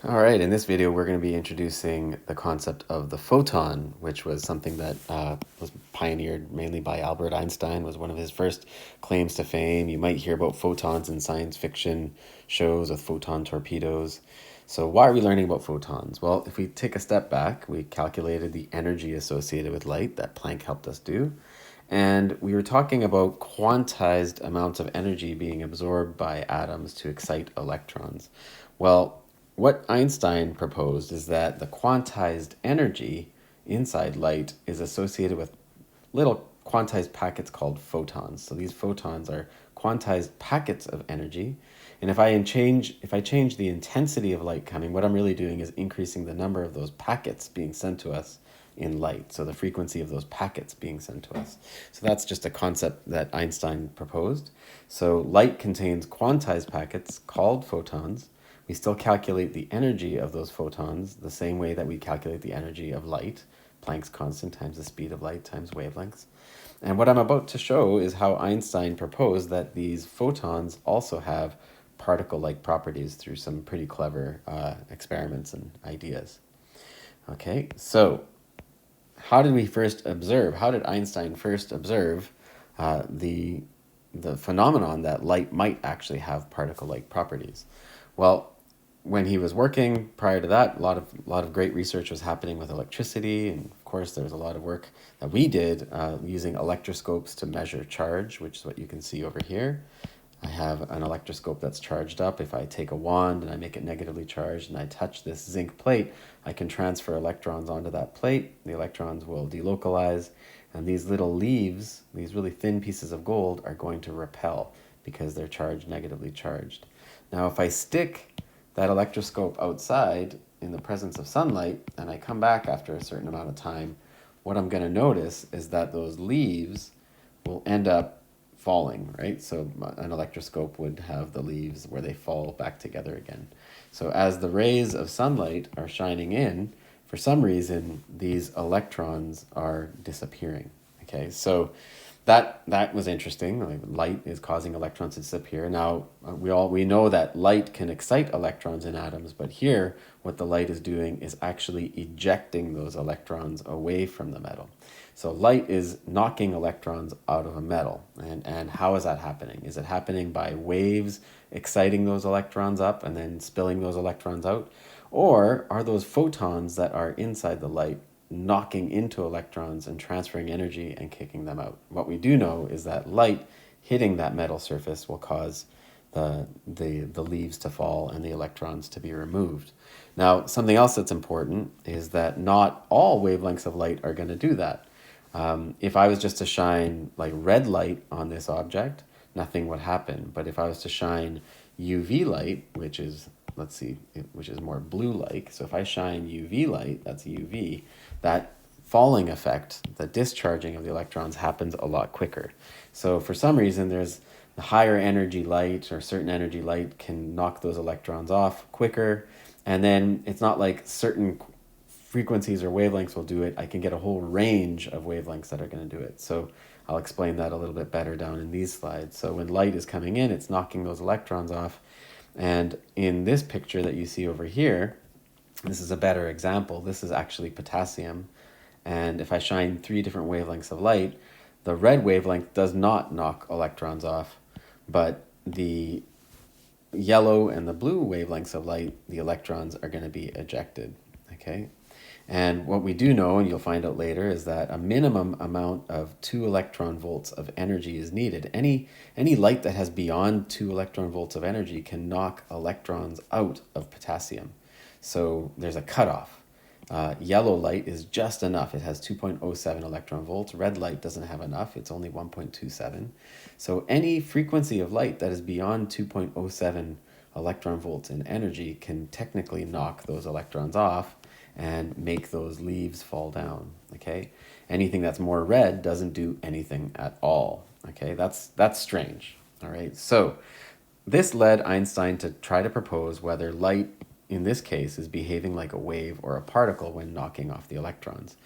All right, in this video, we're going to be introducing the concept of the photon, which was something that was pioneered mainly by Albert Einstein, was one of his first claims to fame. You might hear about photons in science fiction shows with photon torpedoes. So why are we learning about photons? Well, if we take a step back, we calculated the energy associated with light that Planck helped us do. And we were talking about quantized amounts of energy being absorbed by atoms to excite electrons. Well, what Einstein proposed is that the quantized energy inside light is associated with little quantized packets called photons. So these photons are quantized packets of energy. And if I change the intensity of light coming, what I'm really doing is increasing the number of those packets being sent to us in light. So the frequency of those packets being sent to us. So that's just a concept that Einstein proposed. So light contains quantized packets called photons. We still calculate the energy of those photons the same way that we calculate the energy of light, Planck's constant times the speed of light times wavelengths. And what I'm about to show is how Einstein proposed that these photons also have particle-like properties through some pretty clever experiments and ideas. Okay, so how did Einstein first observe the phenomenon that light might actually have particle-like properties? Well, when he was working prior to that, a lot of great research was happening with electricity, and of course there was a lot of work that we did using electroscopes to measure charge, which is what you can see over here. I have an electroscope that's charged up. If I take a wand and I make it negatively charged and I touch this zinc plate, I can transfer electrons onto that plate. The electrons will delocalize, and these little leaves, these really thin pieces of gold, are going to repel because they're negatively charged. Now, if I stick that electroscope outside in the presence of sunlight and I come back after a certain amount of time, what I'm going to notice is that those leaves will end up falling, right? So an electroscope would have the leaves where they fall back together again. So as the rays of sunlight are shining in, for some reason, these electrons are disappearing. Okay, so that was interesting. Like, light is causing electrons to disappear. Now we know that light can excite electrons in atoms, but here what the light is doing is actually ejecting those electrons away from the metal. So light is knocking electrons out of a metal. And how is that happening? Is it happening by waves exciting those electrons up and then spilling those electrons out? Or are those photons that are inside the light knocking into electrons and transferring energy and kicking them out? What we do know is that light hitting that metal surface will cause the leaves to fall and the electrons to be removed. Now, something else that's important is that not all wavelengths of light are going to do that. If I was just to shine like red light on this object, nothing would happen. But if I was to shine UV light, which is, let's see, which is more blue-like. So if I shine UV light, that's UV, that falling effect, the discharging of the electrons, happens a lot quicker. So for some reason, there's the higher energy light or certain energy light can knock those electrons off quicker. And then it's not like certain frequencies or wavelengths will do it. I can get a whole range of wavelengths that are going to do it. So I'll explain that a little bit better down in these slides. So when light is coming in, it's knocking those electrons off. And in this picture that you see over here, this is a better example. This is actually potassium. And if I shine 3 different wavelengths of light, the red wavelength does not knock electrons off, but the yellow and the blue wavelengths of light, the electrons are going to be ejected. Okay. And what we do know, and you'll find out later, is that a minimum amount of 2 electron volts of energy is needed. Any light that has beyond 2 electron volts of energy can knock electrons out of potassium. So there's a cutoff. Yellow light is just enough. It has 2.07 electron volts. Red light doesn't have enough. It's only 1.27. So any frequency of light that is beyond 2.07 electron volts in energy can technically knock those electrons off and make those leaves fall down. Okay, anything that's more red doesn't do anything at all. Okay, that's strange. All right, so this led Einstein to try to propose whether light in this case is behaving like a wave or a particle when knocking off the electrons.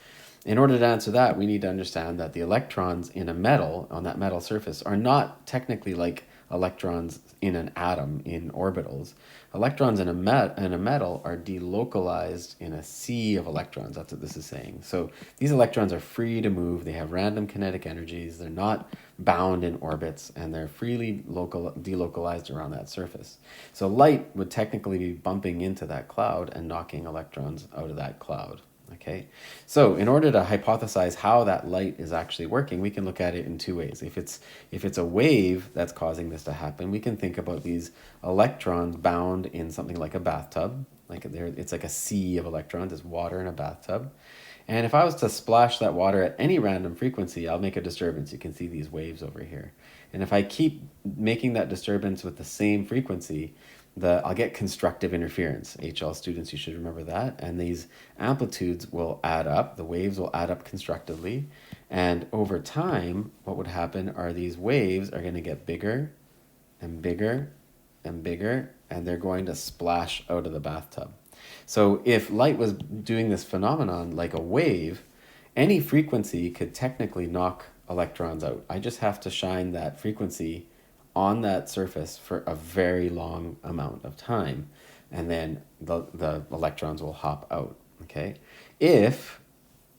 In order to answer that, we need to understand that the electrons in a metal, on that metal surface, are not technically like electrons in an atom in orbitals. Electrons in in a metal are delocalized in a sea of electrons. That's what this is saying. So these electrons are free to move. They have random kinetic energies. They're not bound in orbits, and they're freely delocalized around that surface. So light would technically be bumping into that cloud and knocking electrons out of that cloud. Okay, so in order to hypothesize how that light is actually working, we can look at it in two ways. If it's a wave that's causing this to happen, we can think about these electrons bound in something like a bathtub. It's like a sea of electrons. It's water in a bathtub. And if I was to splash that water at any random frequency, I'll make a disturbance. You can see these waves over here. And if I keep making that disturbance with the same frequency, I'll get constructive interference. HL students, you should remember that. And these amplitudes will add up. The waves will add up constructively. And over time, what would happen are these waves are going to get bigger and bigger and bigger, and they're going to splash out of the bathtub. So if light was doing this phenomenon like a wave, any frequency could technically knock electrons out. I just have to shine that frequency on that surface for a very long amount of time, and then the electrons will hop out. Okay, if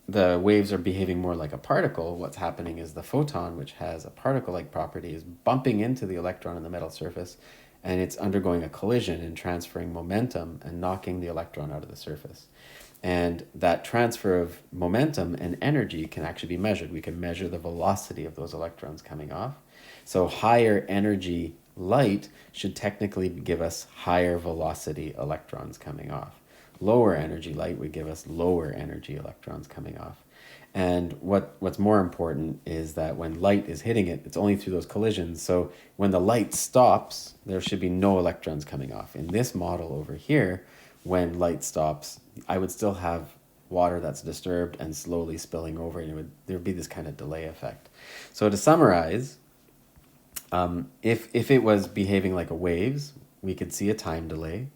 the waves are behaving more like a particle, what's happening is the photon, which has a particle-like property, is bumping into the electron on the metal surface, and it's undergoing a collision and transferring momentum and knocking the electron out of the surface. And that transfer of momentum and energy can actually be measured. We can measure the velocity of those electrons coming off. So higher energy light should technically give us higher velocity electrons coming off. Lower energy light would give us lower energy electrons coming off. And what's more important is that when light is hitting it, it's only through those collisions. So when the light stops, there should be no electrons coming off. In this model over here, when light stops, I would still have water that's disturbed and slowly spilling over, and there would be this kind of delay effect. So to summarize, if it was behaving like a waves, we could see a time delay.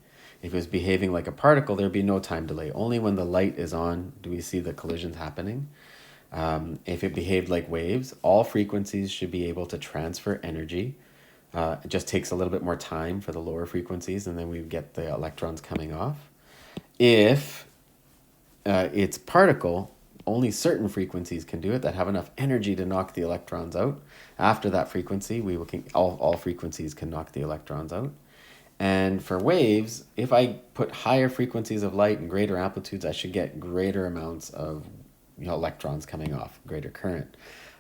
If it was behaving like a particle, there'd be no time delay. Only when the light is on do we see the collisions happening. If it behaved like waves, all frequencies should be able to transfer energy. It just takes a little bit more time for the lower frequencies, and then we get the electrons coming off. If it's particle, only certain frequencies can do it that have enough energy to knock the electrons out. After that frequency, all frequencies can knock the electrons out. And for waves, if I put higher frequencies of light and greater amplitudes, I should get greater amounts of electrons coming off, greater current.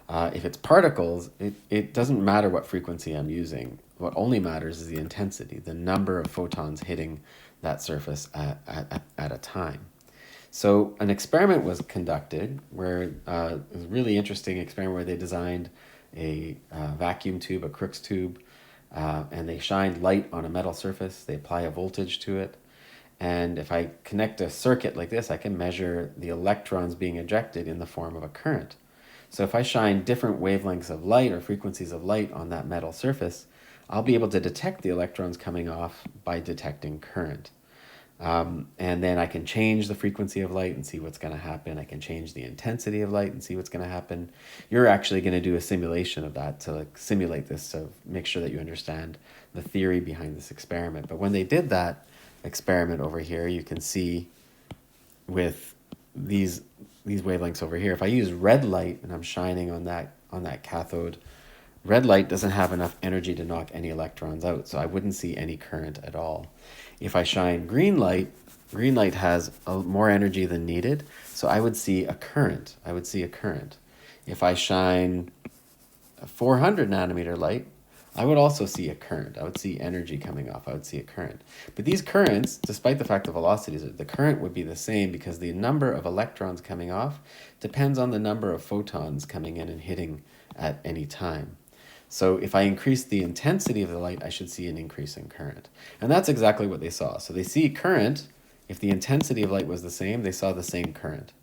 If it's particles, it doesn't matter what frequency I'm using. What only matters is the intensity, the number of photons hitting that surface at a time. So an experiment was conducted where it was a really interesting experiment where they designed a vacuum tube, a Crookes tube, and they shined light on a metal surface. They apply a voltage to it. And if I connect a circuit like this, I can measure the electrons being ejected in the form of a current. So if I shine different wavelengths of light or frequencies of light on that metal surface, I'll be able to detect the electrons coming off by detecting current. And then I can change the frequency of light and see what's going to happen. I can change the intensity of light and see what's going to happen. You're actually going to do a simulation of that to simulate this to make sure that you understand the theory behind this experiment. But when they did that experiment over here, you can see with these wavelengths over here, if I use red light and I'm shining on that cathode, red light doesn't have enough energy to knock any electrons out, so I wouldn't see any current at all. If I shine green light has more energy than needed, so I would see a current. If I shine a 400 nanometer light, I would also see a current. I would see energy coming off. I would see a current. But these currents, despite the fact the velocities, the current would be the same because the number of electrons coming off depends on the number of photons coming in and hitting at any time. So if I increase the intensity of the light, I should see an increase in current. And that's exactly what they saw. So they see current. If the intensity of light was the same, they saw the same current.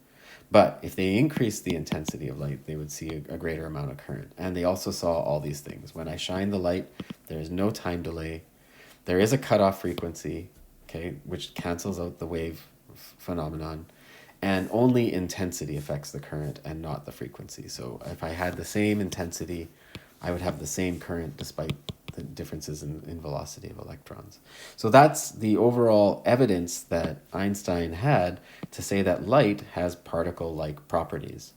But if they increased the intensity of light, they would see a greater amount of current. And they also saw all these things. When I shine the light, there is no time delay. There is a cutoff frequency, okay, which cancels out the wave phenomenon. And only intensity affects the current and not the frequency. So if I had the same intensity, I would have the same current despite differences in velocity of electrons. So that's the overall evidence that Einstein had to say that light has particle-like properties.